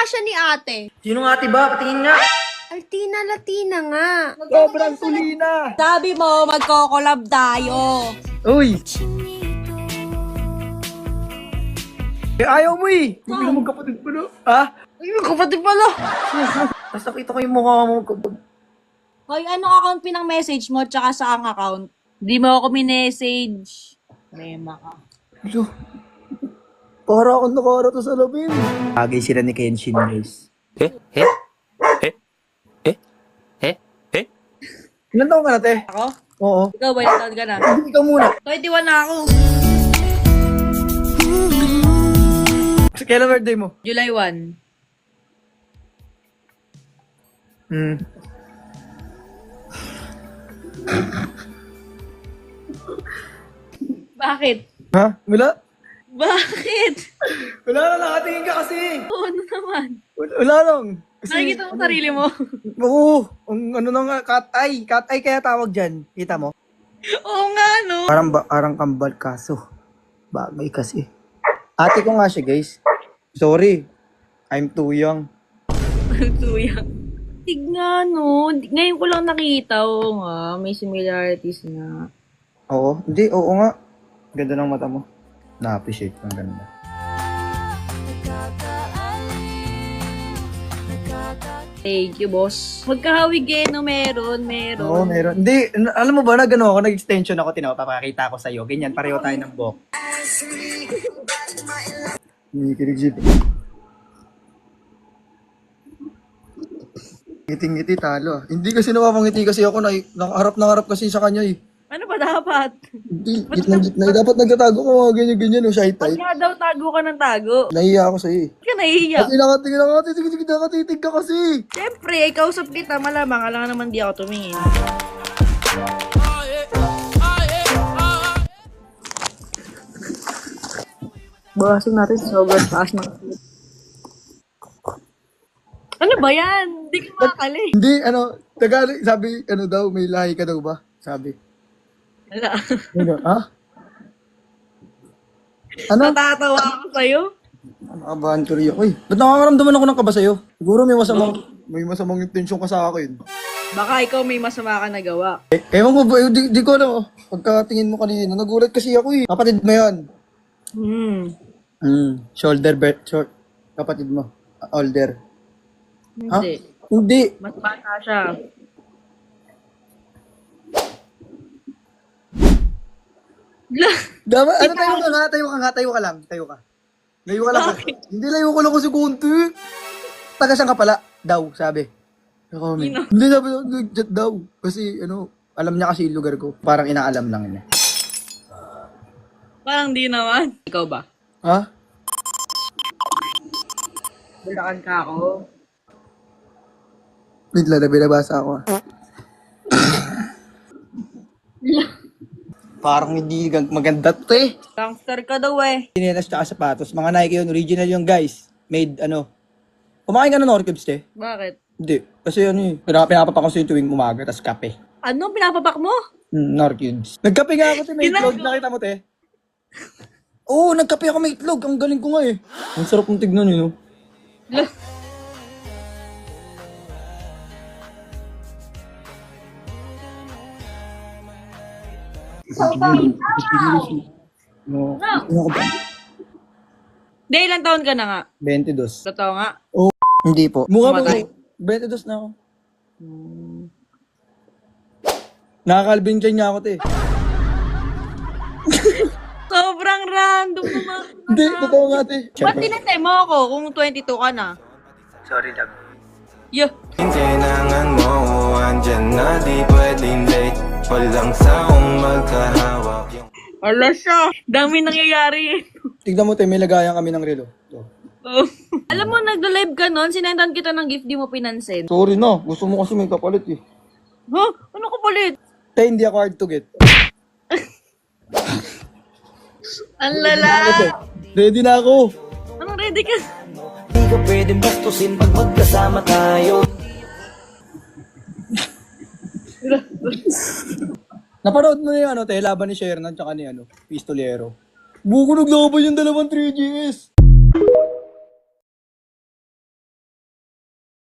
siya ni ate? Sino nga ate ba? Patingin nga. Altina Latina nga. Sobrang tulina. Sabi mo, magko-collab tayo. Uy. Ayaw mo eh. Hindi ka magkapatid pala. Ha? Ay, kapatid pala. Tapos nakita ko yung mukha mo. Hoy, anong account pinang-message mo tsaka saang account? Di mo ako minessage. Lema ka. Ito. Para akong nakarato sa labing. Bagay sila ni Kenshin, guys. Ilan taong ka na, te? Ako? Oo. Ikaw ba, ilang taon ka na? Hindi, ikaw muna. 21 na ako. Kailan birthday mo? July 1. Bakit? Ha? Wala? Bakit? Wala na, nakatingin ka kasi. Oo, ano naman? Wala lang. Kasi, Nakikita mo sarili mo? Oo. Ang ano na nga, cat-eye. Cat-eye kaya tawag dyan. Kita mo? Oo nga, no? Parang kambal kaso. Bagay kasi. Ate ko nga siya, guys. Sorry. I'm too young. Tuya. Tignan, no? Ngayon ko lang nakita. Oo nga, may similarities nga. Oo. Hindi, oo nga. Ganda ng mata mo. Na-appreciate ko ang ganda. Thank you, boss. Magkahawig eh, no? Meron. Oo, meron. Hindi, alam mo ba na gano'n ako, nag-extension ako, papakita ko sa'yo. Ganyan, pareho tayo ng buhok. Kinikilig siya. Ngiting-ngiti, talo. Hindi kasi napapangiti kasi ako, nakaharap na harap kasi sa kanya eh. Ano ba dapat? Hindi, gitna. Dapat nagtatago ko mga ganyan-ganyan, no, shy Ba't type. nga daw tago ka ng tago? Nahiya ako sa'yo eh. Ba't ka nahihiya? Kasi nakatitig ka kasi. Siyempre, kausap kita, malamang. Alam naman di ako tumingin. Bawasin natin, sobrang taas na. Ano ba yan? Hindi ka makakali. Hindi, Tagalog, sabi, daw, may lahi ka daw ba? Sabi. Wala. Ano, ha? Ano? Natatawa ako sa'yo. Nakabahan ko rin ako eh. Ba't nakakaramdaman ako ng kaba sa'yo? Siguro may masamang intensyon ka sa akin. Baka ikaw may masama ka nagawa. Ewan ko ba, di ko alam. Pagkatingin mo kanina, nagulat kasi ako eh. Kapatid mo yun. Short. Kapatid mo. Older. Ha? Hindi. Hindi. Mas bata siya. Dapat, tayo ka lang. Tayo ka. Layo ka lang. Hindi, layo ka lang kasi konti. Taga saan ka pala? Daw, sabi. Hindi, sabi daw. Kasi, alam niya kasi yung lugar ko. Parang inaalam lang niya. Parang di naman. Ikaw ba? Ha? Bulakan ka ako. Wait lang, binabasa ako. Parang hindi maganda to eh. Gangster ka daw eh. Sinelas tsaka sapatos. Mga Nike yun, original yung guys. Made, Kumain ka ng Norcubes, te? Bakit? Hindi. Kasi pinapapak ko sa tuwing umaga, tas kape. Ano? Pinapapak mo? Norcubes. Nagkape nga ako, te. May itlog. Nakita mo, te? Oo, nagkape ako, may itlog. Ang galing ko nga eh. Ang sarap ng tignan yun, no? No. Hindi, ilang taon ka na nga? 22. Totoo nga. Hindi po. Mukha mo. Mamatay? 22 na ako. Nakakalbing dyan niya ako, te. Sobrang random naman. Hindi, totoo nga, te. Ba't tinatay mo ako kung 22 ka na? Sorry, love. Yo. Kailangan mo, andyan na, di pwedeng late. Walang saong magkahawak. Ala siya. Dami nangyayari. Tignan mo, te, may lagayan kami ng relo. So. Oh. Alam mo, nagda-live ka nun, sinendan kita ng gift, di mo pinansin. Sorry na, gusto mo kasi may kapalit eh. Huh? Ano ka palit? Te, hindi ako hard to get. Ang lala. Ready na ako. Anong ready ka? Di ka pwedeng bastusin pag magkasama tayo. Napanood mo na yung te, laban ni Shernan tsaka ni Pistolero. Buko naglaban yung dalawang 3GS.